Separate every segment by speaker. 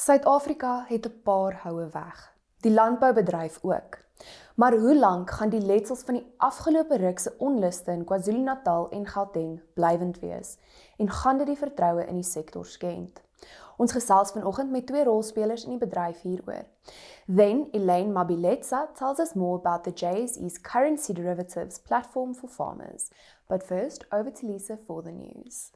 Speaker 1: Suid-Afrika het 'n paar houe weg. Die landboubedryf ook. Maar hoe lank gaan die letsels van die afgelope ruk se onluste in KwaZulu-Natal en Gauteng blywend wees? En gaan dit die vertroue in die sektor skend? Ons gesels vanoggend met twee rolspelers in die bedryf hieroor. Then Elaine Mabiletsa tells us more about the JSE's currency derivatives platform for farmers. But first, over to Lisa for the news.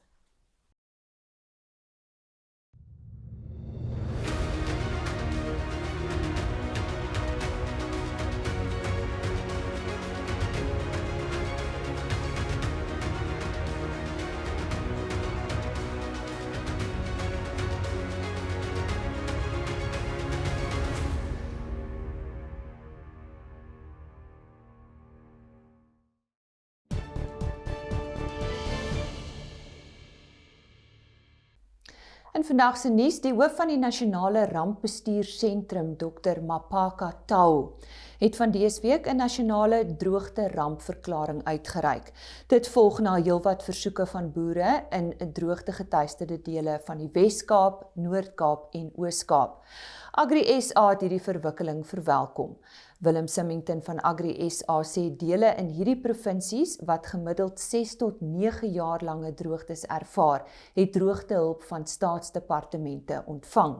Speaker 2: In vandag se nuus, die hoof van die Nasionale Rampbestuursentrum, Dr. Mapaka Tau, het van dese week 'n nasionale droogte rampverklaring uitgereik. Dit volg na heelwat versoeke van boere in droogtegetuisterde dele van die Wes-Kaap, Noord-Kaap en Oos-Kaap. Agri SA het hierdie verwikkeling verwelkom. Willem Symington van Agri SA sê dele in hierdie provinsies wat gemiddeld 6 tot 9 jaar lange droogtes ervaar, het droogtehulp van staatsdepartemente ontvang.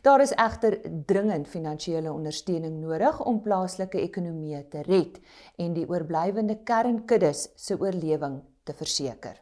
Speaker 2: Daar is egter dringend finansiële ondersteuning nodig om plaaslike ekonomieë te red en die oorblywende kernkuddes se oorlewing te verseker.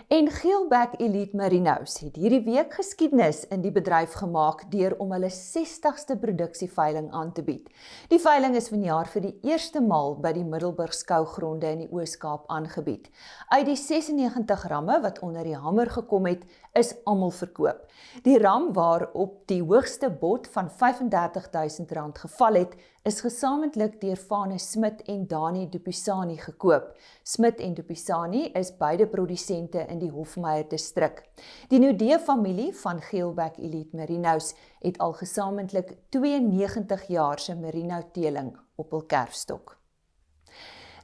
Speaker 2: En Geelbek Elite Merinos het hierdie week geskiedenis in die bedryf gemaak deur om hulle 60ste produksieveiling aan te bied. Die veiling is vanjaar vir die eerste maal by die Middelburg skougronde in die Oos-Kaap aangebied. Uit die 96 ramme wat onder die hamer gekom het, is almal verkoop. Die ram waarop die hoogste bod van R35.000 geval het, is gesamentlik deur Fane Smit en Dani Dupisani gekoop. Smit en Dupisani is beide produsente in die Hofmeyer distrik. Die Nudee-familie van Geelbek Elite Merinos het al gesamentlik 92 jaar se merino-teeling op hul kerfstok.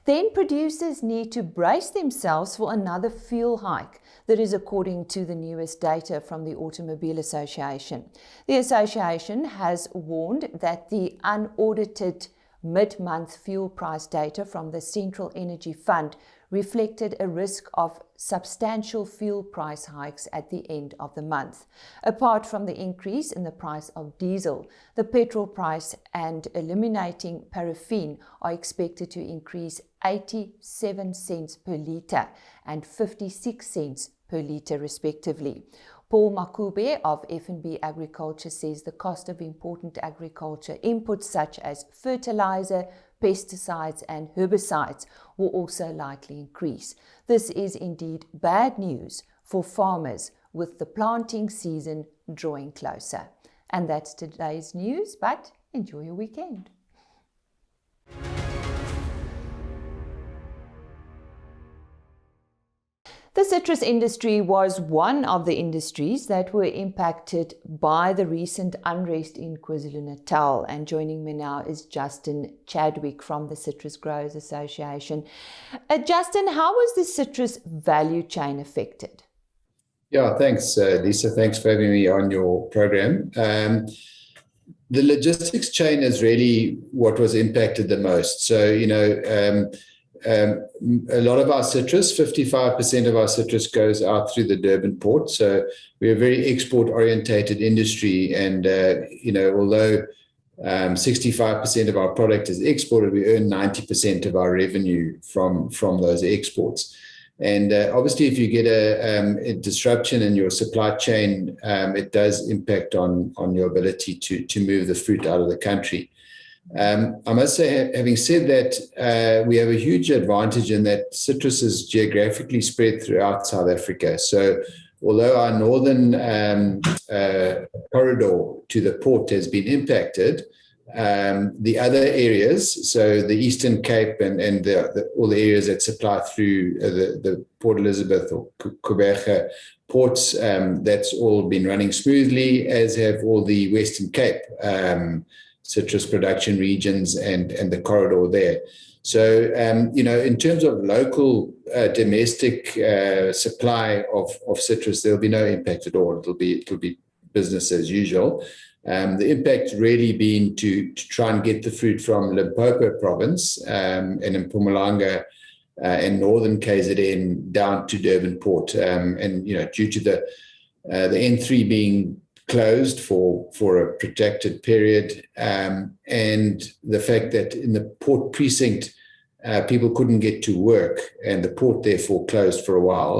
Speaker 2: Then producers need to brace themselves for another fuel hike. That is according to the newest data from the Automobile Association. The association has warned that the unaudited mid-month fuel price data from the Central Energy Fund reflected a risk of substantial fuel price hikes at the end of the month. Apart from the increase in the price of diesel, the petrol price and eliminating paraffin are expected to increase 87 cents per litre and 56 cents per litre respectively. Paul Makube of F&B Agriculture says the cost of important agriculture inputs such as fertilizer, pesticides and herbicides will also likely increase. This is indeed bad news for farmers with the planting season drawing closer. And that's today's news, but enjoy your weekend. The citrus industry was one of the industries that were impacted by the recent unrest in KwaZulu-Natal. And joining me now is Justin Chadwick from the Citrus Growers Association. Justin, how was the citrus value chain affected?
Speaker 3: Yeah, thanks, Lisa. Thanks for having me on your program. The logistics chain is really what was impacted the most. So, a lot of our citrus, 55% of our citrus goes out through the Durban port. So we're a very export-orientated industry. And, although 65% of our product is exported, we earn 90% of our revenue from those exports. And obviously, if you get a disruption in your supply chain, it does impact on your ability to move the fruit out of the country. I must say, having said that, we have a huge advantage in that citrus is geographically spread throughout South Africa. So although our northern corridor to the port has been impacted, the other areas, so the Eastern Cape and all the areas that supply through the Port Elizabeth or Quebec ports, that's all been running smoothly, as have all the Western Cape citrus production regions and the corridor there. So, in terms of local domestic supply of citrus, there'll be no impact at all. It'll be business as usual. The impact really been to try and get the fruit from Limpopo province and in Mpumalanga and northern KZN down to Durban port. And due to the N3 being closed for a protracted period, and the fact that in the port precinct people couldn't get to work, and the port therefore closed for a while.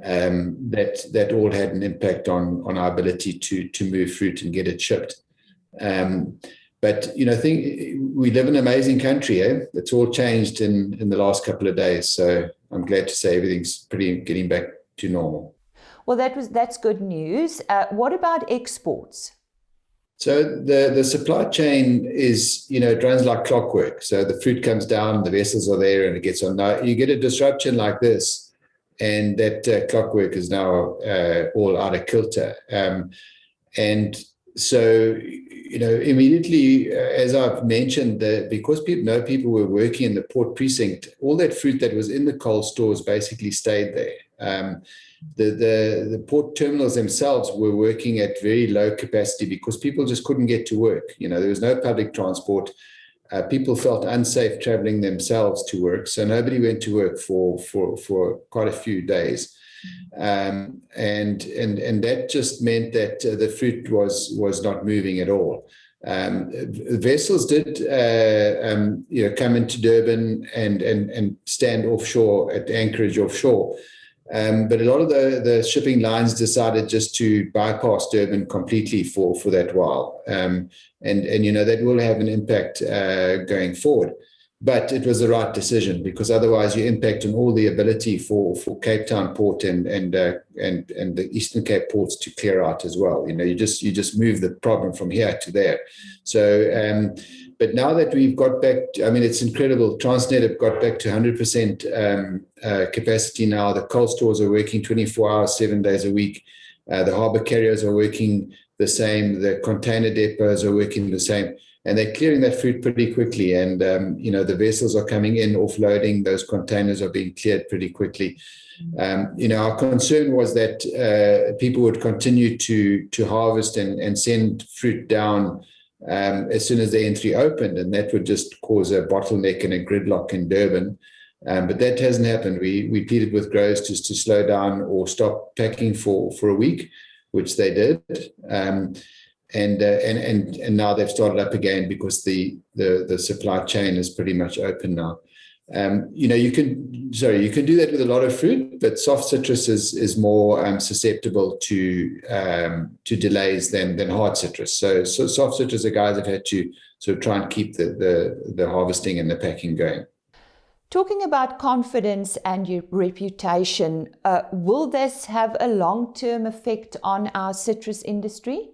Speaker 3: That all had an impact on our ability to move fruit and get it shipped. But I think we live in an amazing country. It's all changed in the last couple of days. So I'm glad to say everything's getting back to normal.
Speaker 2: Well, that's good news. What about exports?
Speaker 3: So the supply chain is, it runs like clockwork. So the fruit comes down, the vessels are there, and it gets on. Now you get a disruption like this, and that clockwork is now all out of kilter. And so, immediately, as I've mentioned, because people were working in the port precinct, all that fruit that was in the cold stores basically stayed there. The port terminals themselves were working at very low capacity because people just couldn't get to work. There was no public transport. People felt unsafe traveling themselves to work, so nobody went to work for quite a few days. And that just meant that the fruit was not moving at all. Vessels did come into Durban and stand offshore at Anchorage offshore. But a lot of the shipping lines decided just to bypass Durban completely for that while. And that will have an impact going forward. But it was the right decision, because otherwise you impact on all the ability for Cape Town port and the Eastern Cape ports to clear out as well. You just move the problem from here to there. So, but now that we've got back, it's incredible. Transnet have got back to 100% capacity now. The cold stores are working 24 hours, 7 days a week. The harbour carriers are working the same. The container depots are working the same. And they're clearing that fruit pretty quickly. And, the vessels are coming in, offloading. Those containers are being cleared pretty quickly. Our concern was that people would continue to harvest and send fruit down as soon as the N3 opened, and that would just cause a bottleneck and a gridlock in Durban. But that hasn't happened. We pleaded with growers just to slow down or stop packing for a week, which they did. And now they've started up again because the supply chain is pretty much open now. You can do that with a lot of fruit, but soft citrus is more susceptible to delays than hard citrus. So soft citrus, the guys have had to sort of try and keep the harvesting and the packing going.
Speaker 2: Talking about confidence and your reputation, will this have a long-term effect on our citrus industry?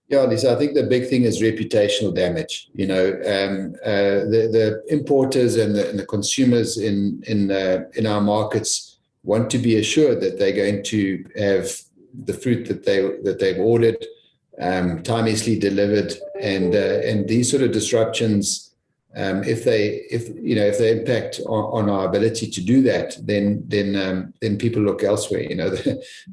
Speaker 3: Yeah, Lisa, I think the big thing is reputational damage. The importers and the consumers in our markets want to be assured that they're going to have the fruit that they've ordered timeously delivered, and these sort of disruptions, if they impact on our ability to do that, then people look elsewhere.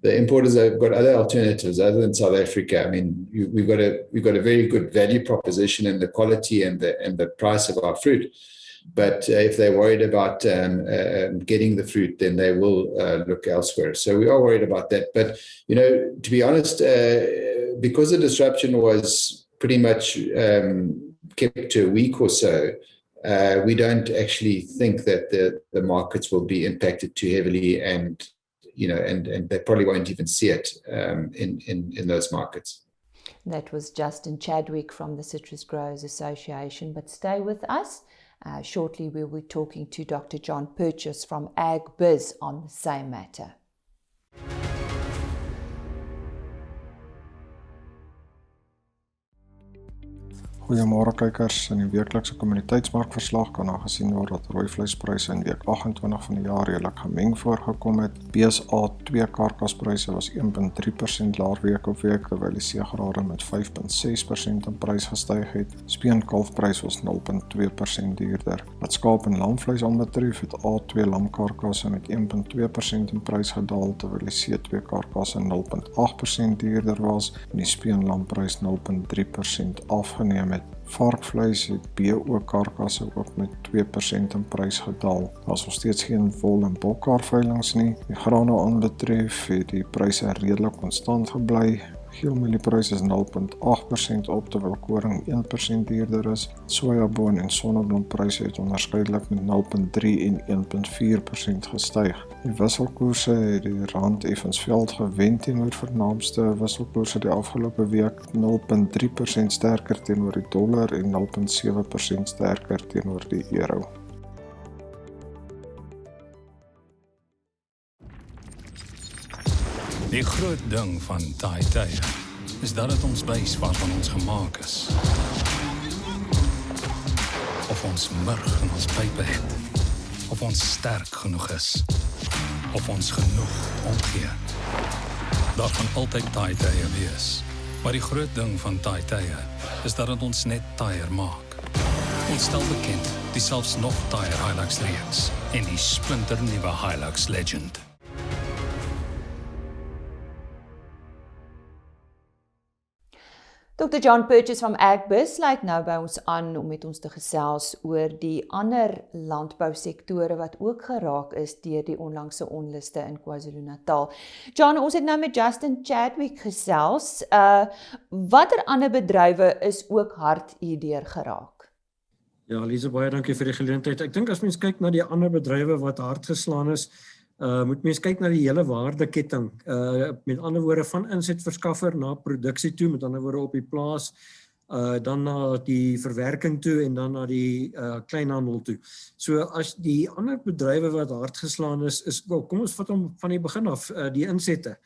Speaker 3: The importers have got other alternatives other than South Africa. We've got a very good value proposition in the quality and the price of our fruit. But if they're worried about getting the fruit, then they will look elsewhere. So we are worried about that. But to be honest, because the disruption was pretty much kept to a week or so, we don't actually think that the markets will be impacted too heavily, and they probably won't even see it in those markets.
Speaker 2: That was Justin Chadwick from the Citrus Growers Association. But stay with us. Shortly we'll be talking to Dr. John Purchase from Agbiz on the same matter.
Speaker 4: Goeiemôre kykers, in die weeklikse kommuniteitsmarkverslag kan daar gesien word dat rooi vleispryse in week 28 van die jaar redelik gemeng voorgekom het. BSA2 karkaspryse was 1.3% laer week op week, terwyl die seegrade met 5.6% in prys gestyg het. Speen-kalfprys was 0.2% duurder. Wat skaap en lamvleis aanbetref, het A2 lamkarkasse met 1.2% in prys gedaal, terwyl die C2 karkasse 0.8% duurder was en die speenlamprys 0.3% afgeneem het. Varkvleis het BO karkasse ook met 2% in prys gedaal. Daar is nog steeds geen wol- en bokkarveilings nie. Die grane aanbetref het die pryse redelik konstant gebly. Geelmieliepryse is 0.8% op, terwyl koring 1% duurder is. Sojaboon en sonneblomppryse het onderskeidelik met 0.3 en 1.4% gestyg. Die wisselkoerse het die rand effens veld gewen teenoor vernaamste wisselkoerse die afgelope week, 0.3% sterker teenoor die dollar en 0.7% sterker teenoor die euro.
Speaker 5: Die groot ding van tye is dat dit ons wys waarvan ons gemaak is. Of ons murg in ons pype het, of ons sterk genoeg is, of ons genoeg omgee. Daar gaan altyd tye wees, maar die groot ding van tye is dat dit ons net tyer maak. Ons stel bekend die selfs nog tyer Hilux reeks en die splinternuwe Hilux Legend.
Speaker 2: Dr. John Purchase van Agbiz sluit nou by ons aan om met ons te gesels oor die ander landbousektore wat ook geraak is deur die onlangse onluste in KwaZulu-Natal. John, ons het nou met Justin Chadwick gesels. Watter ander bedrywe is ook hard hierdeur geraak?
Speaker 6: Ja, Lise, baie dankie vir die geleentheid. Ek dink as mens kyk na die ander bedrywe wat hard geslaan is, moet mens kyk na die hele waardeketting, met ander woorde van insetverskaffer na produksie toe, met ander woorde op die plaas, dan na die verwerking toe en dan na die kleinhandel toe. So as die ander bedrywe wat hard geslaan is kom ons vat hom van die begin af, die insette.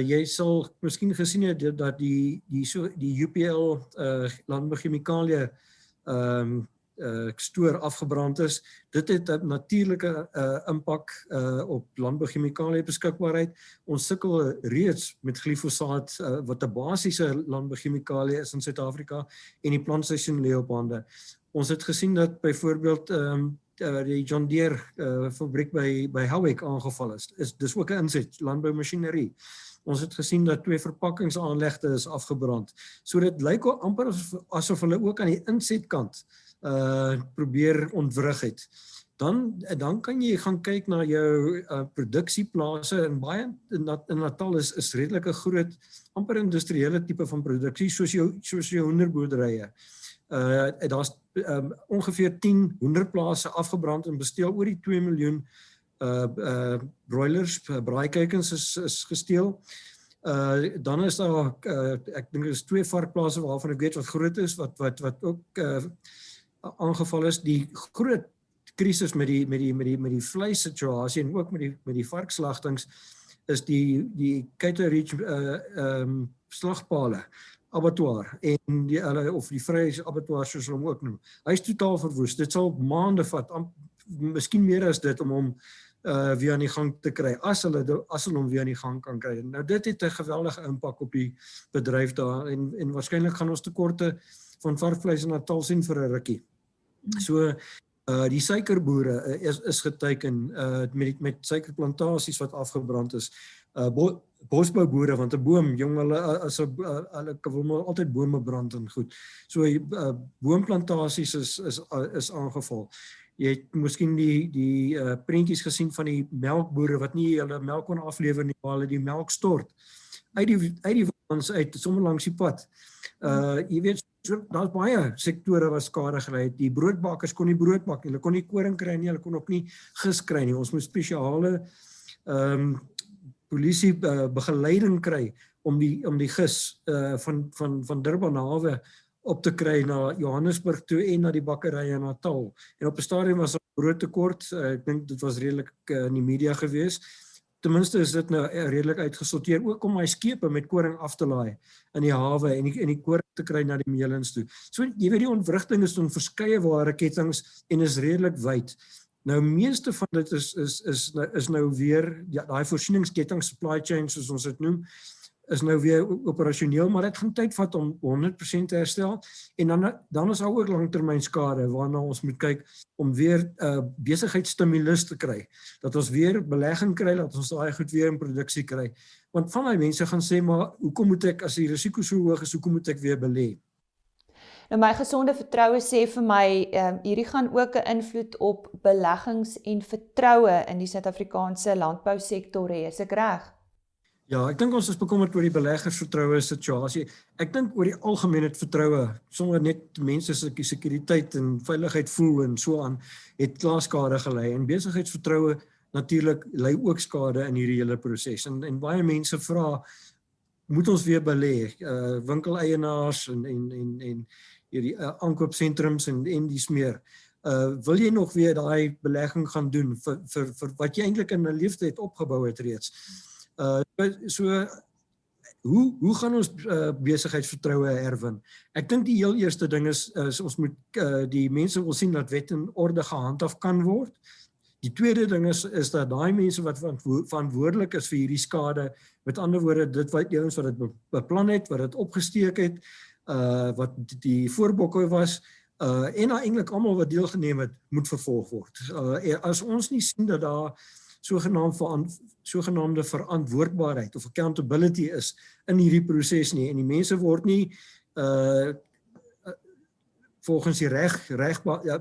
Speaker 6: Jy sal miskien gesien het dat die UPL landbouchemikalie stoor afgebrand is. Dit het 'n natuurlike impak op landbouchemikalie beskikbaarheid. Ons sukkel reeds met glyfosaat wat 'n basiese landbouchemikalie is in Suid-Afrika en die plantseisoenleeu op hande. Ons het gesien dat byvoorbeeld die John Deere fabriek by Howick aangeval is. Dis ook 'n inset, landboumasjinerie. Ons het gesien dat 2 verpakkingsaanlegte is afgebrand. So dit lyk amper asof hulle ook aan die insetkant probeer ontwrig het. Dan kan jy gaan kyk na jou produksieplase en baie in Natal is redelike groot, amper industriële tipe van produksie, soos jou hoenderboerderye. Daar's ongeveer 10 hoenderplase afgebrand en besteel oor die 2 miljoen broilers, braaikuikens is gesteel. Dan is daar, ek dink is 2 varkplase waarvan ek weet wat groot is, wat ook aangeval is. Die groot krisis met die vleissituasie en ook met die varkslagtings is die Cater Ridge slagpale, abattoir en of die vrye abattoir soos hulle hom ook noem. Hy is totaal verwoes. Dit sal maande vat, miskien meer as dit om hom weer aan die gang te kry, as hulle hom weer aan die gang kan kry. Nou dit het 'n geweldige impak op die bedryf daar en waarskynlik gaan ons tekorte van varkvleis in Natal sien vir 'n rukkie. So die suikerboere is geteken met suikerplantasies wat afgebrand is. Bosbouboere, want 'n boom, jong, hulle wil altyd bome brand en goed. So boomplantasies is aangeval. Jy het miskien die prentjies gesien van die melkboere wat nie hulle melk kon aflewer nie, waar hulle die melk stort uit die waans uit, sommer langs die pad. Jy weet, daar's baie sektore wat skade gekry het. Die broodbakkers kon nie brood bak nie, hulle kon nie koring kry nie, hulle kon ook nie gis kry nie. Ons moet spesiale polisie begeleiding kry om die gis van Durban hawe op te kry na Johannesburg toe en na die bakkerye in Natal. En op 'n stadium was daar broodtekort, ek dink dit was redelik in die media gewees. ten minste is dit nou redelik uitgesorteer, ook om my skepe met koring af te laai in die hawe en die koring te kry na die meulens toe. So jy weet die ontwrigting is in verskeie wareketings en is redelik wyd. Nou meeste van dit is nou weer daai voorsieningsketting, supply chain soos ons dit noem, is nou weer operasioneel, maar dit gaan tyd vat om 100% te herstel. En dan is daar ook langtermynskade waarna ons moet kyk om weer besigheidsstimulus te kry. Dat ons weer belegging kry, dat ons daai goed weer in produksie kry. Want van die mense gaan sê, maar hoekom moet ek, as die risiko so hoog is, hoekom moet ek weer belê?
Speaker 2: Nou my gesonde vertroue sê vir my, hierdie gaan ook 'n invloed op beleggings en vertroue in die Suid-Afrikaanse landbousektor hê, is ek reg?
Speaker 6: Ja, ek dink ons is bekommerd oor die beleggersvertroue situasie. Ek dink oor die algemeen het vertroue, sommer net mense se sekuriteit en veiligheid voel en so aan, het klaar skade gelei. En besigheidsvertroue natuurlik lei ook skade in hierdie hele proses. En baie mense vra, moet ons weer belê? Winkeleienaars en hierdie aankoopsentrums en dies meer. Wil jy nog weer daai belegging gaan doen vir wat jy eintlik in 'n leeftyd opgebou het reeds? So hoe gaan ons besigheidsvertroue herwin? Ek dink die heel eerste ding is ons moet die mense wil sien dat wet en orde gehandhaaf kan word. Die tweede ding is dat daai mense wat verantwoordelik is vir hierdie skade, met ander woorde dit wat dit beplan het, wat dit opgesteek het, wat die voorbokke was, en eintlik almal wat deelgeneem het, moet vervolg word. As ons nie sien dat daar sogenaamde verantwoordbaarheid of accountability is in hierdie proses nie, en die mense word nie volgens die reg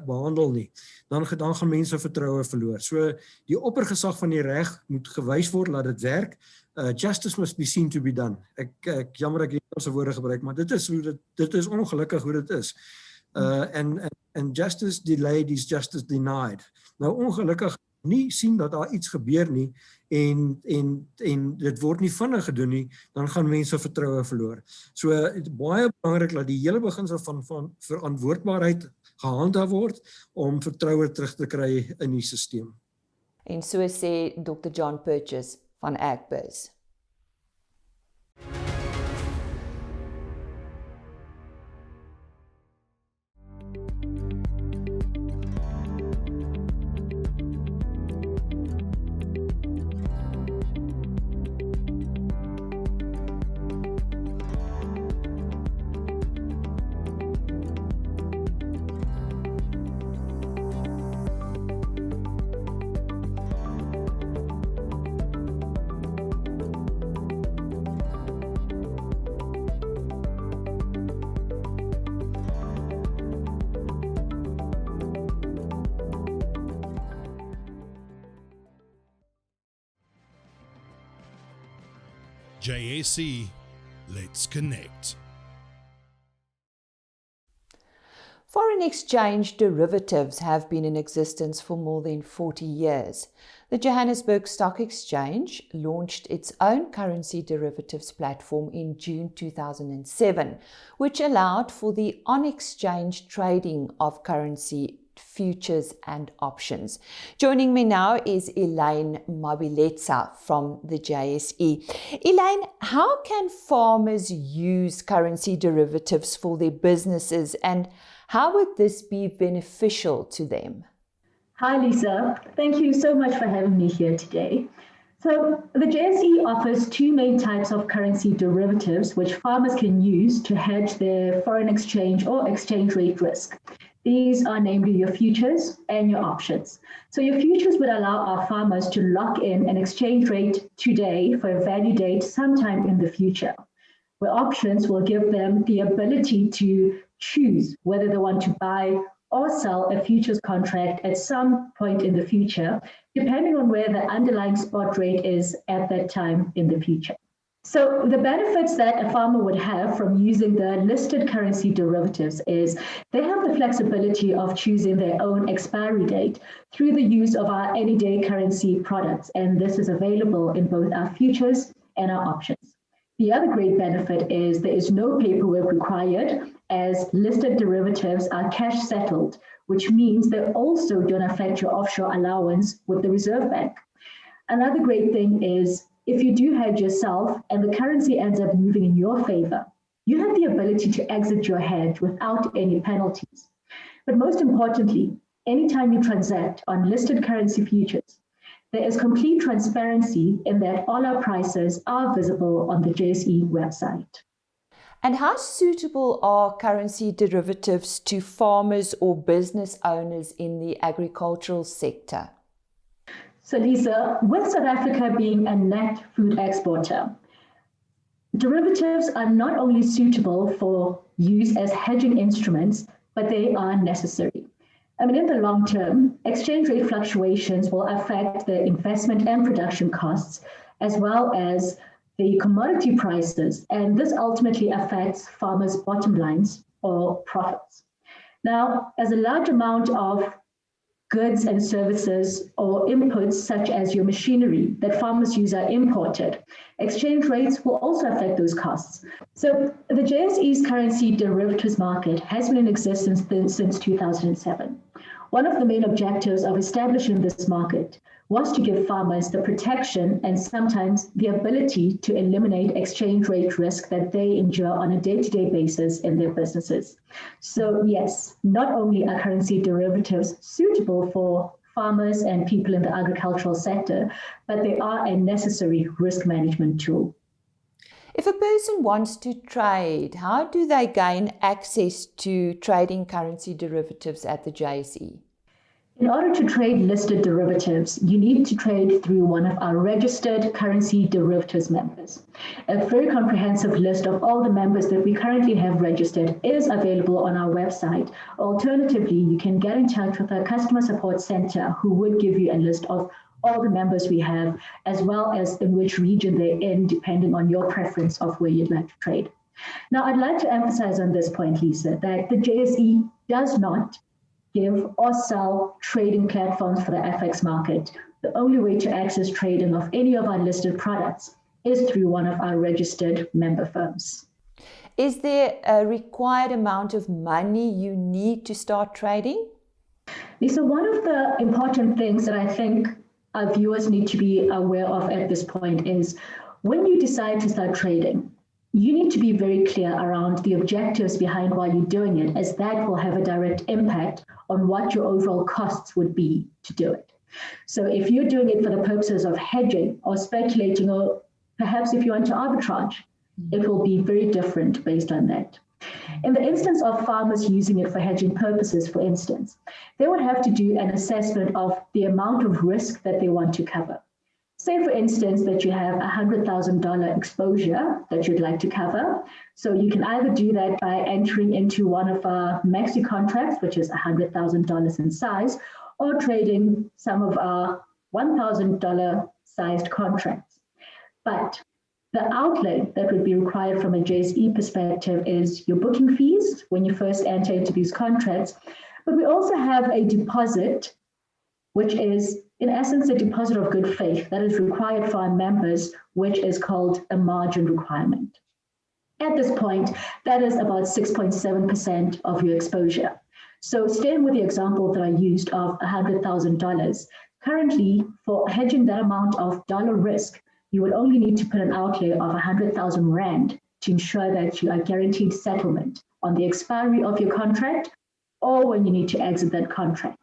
Speaker 6: behandel nie, dan gaan mense vertroue verloor. So die oppergesag van die reg moet gewys word dat dit werk. Justice must be seen to be done. Ek jammer ek het Engelse woorde gebruik, maar dit is ongelukkig hoe dit is. And justice delayed is justice denied. Nou ongelukkig nie sien dat daar iets gebeur nie en dit word nie vinnig gedoen nie, dan gaan mense vertroue verloor. So dit is baie belangrik dat die hele beginsel van verantwoordbaarheid gehandhaaf word om vertroue terug te kry in die stelsel.
Speaker 2: En so sê Dr. John Purchase van Agbiz.
Speaker 7: JSE, let's connect.
Speaker 2: Foreign exchange derivatives have been in existence for more than 40 years. The Johannesburg Stock Exchange launched its own currency derivatives platform in June 2007, which allowed for the on-exchange trading of currency futures and options. Joining me now is Elaine Mabiletsa from the JSE. Elaine, how can farmers use currency derivatives for their businesses, and how would this be beneficial to them?
Speaker 8: Hi Lisa, thank you so much for having me here today. So the JSE offers two main types of currency derivatives which farmers can use to hedge their foreign exchange or exchange rate risk. These are namely your futures and your options. So your futures would allow our farmers to lock in an exchange rate today for a value date sometime in the future, where options will give them the ability to choose whether they want to buy or sell a futures contract at some point in the future, depending on where the underlying spot rate is at that time in the future. So the benefits that a farmer would have from using the listed currency derivatives is they have the flexibility of choosing their own expiry date through the use of our any-day currency products, and this is available in both our futures and our options. The other great benefit is there is no paperwork required, as listed derivatives are cash settled, which means they also don't affect your offshore allowance with the Reserve Bank. Another great thing is if you do hedge yourself and the currency ends up moving in your favor, you have the ability to exit your hedge without any penalties. But most importantly, anytime you transact on listed currency futures, there is complete transparency in that all our prices are visible on the JSE website.
Speaker 2: And how suitable are currency derivatives to farmers or business owners in the agricultural sector?
Speaker 8: So Lisa, with South Africa being a net food exporter, derivatives are not only suitable for use as hedging instruments, but they are necessary. I mean, in the long term, exchange rate fluctuations will affect the investment and production costs, as well as the commodity prices, and this ultimately affects farmers' bottom lines or profits. Now, as a large amount of goods and services or inputs such as your machinery that farmers use are imported, exchange rates will also affect those costs. So the JSE's currency derivatives market has been in existence since 2007. One of the main objectives of establishing this market was to give farmers the protection and sometimes the ability to eliminate exchange rate risk that they endure on a day-to-day basis in their businesses. So yes, not only are currency derivatives suitable for farmers and people in the agricultural sector, but they are a necessary risk management tool.
Speaker 2: If a person wants to trade, how do they gain access to trading currency derivatives at the JSE?
Speaker 8: In order to trade listed derivatives, you need to trade through one of our registered currency derivatives members. A very comprehensive list of all the members that we currently have registered is available on our website. Alternatively, you can get in touch with our customer support center who would give you a list of all the members we have, as well as in which region they're in, depending on your preference of where you'd like to trade. Now, I'd like to emphasize on this point, Lisa, that the JSE does not give or sell trading platforms for the FX market. The only way to access trading of any of our listed products is through one of our registered member firms.
Speaker 2: Is there a required amount of money you need to start trading?
Speaker 8: Lisa, one of the important things that I think our viewers need to be aware of at this point is when you decide to start trading, you need to be very clear around the objectives behind why you're doing it, as that will have a direct impact on what your overall costs would be to do it. So if you're doing it for the purposes of hedging or speculating, or perhaps if you want to arbitrage, it will be very different based on that. In the instance of farmers using it for hedging purposes, for instance, they would have to do an assessment of the amount of risk that they want to cover. Say, for instance, that you have $100,000 exposure that you'd like to cover. So you can either do that by entering into one of our maxi contracts, which is $100,000 in size, or trading some of our $1,000 sized contracts. But the outlay that would be required from a JSE perspective is your booking fees when you first enter into these contracts. But we also have a deposit, which is in essence a deposit of good faith that is required for our members, which is called a margin requirement. At this point, that is about 6.7% of your exposure. So staying with the example that I used of $100,000, currently for hedging that amount of dollar risk, you would only need to put an outlay of 100,000 Rand to ensure that you are guaranteed settlement on the expiry of your contract or when you need to exit that contract.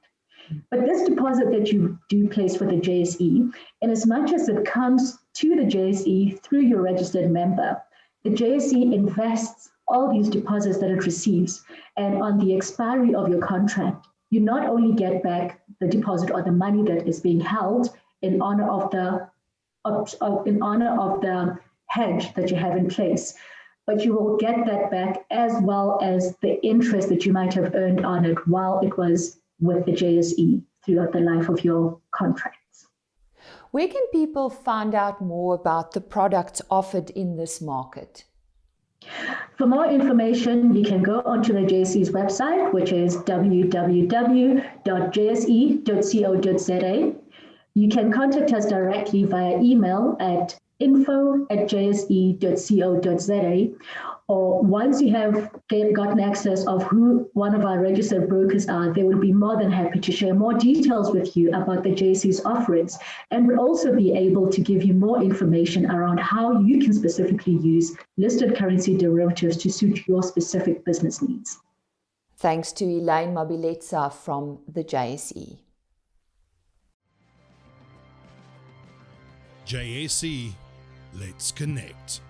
Speaker 8: But this deposit that you do place with the JSE, in as much as it comes to the JSE through your registered member, the JSE invests all these deposits that it receives, and on the expiry of your contract, you not only get back the deposit or the money that is being held in honor of the hedge that you have in place, but you will get that back as well as the interest that you might have earned on it while it was with the JSE throughout the life of your contracts.
Speaker 2: Where can people find out more about the products offered in this market?
Speaker 8: For more information, you can go onto the JSE's website, which is www.jse.co.za. You can contact us directly via email at info@jse.co.za. Or once you have gotten access of who one of our registered brokers are, they will be more than happy to share more details with you about the JSE's offerings, and will also be able to give you more information around how you can specifically use listed currency derivatives to suit your specific business needs.
Speaker 2: Thanks to Elaine Mabiletsa from the JSE.
Speaker 7: JSE, let's connect.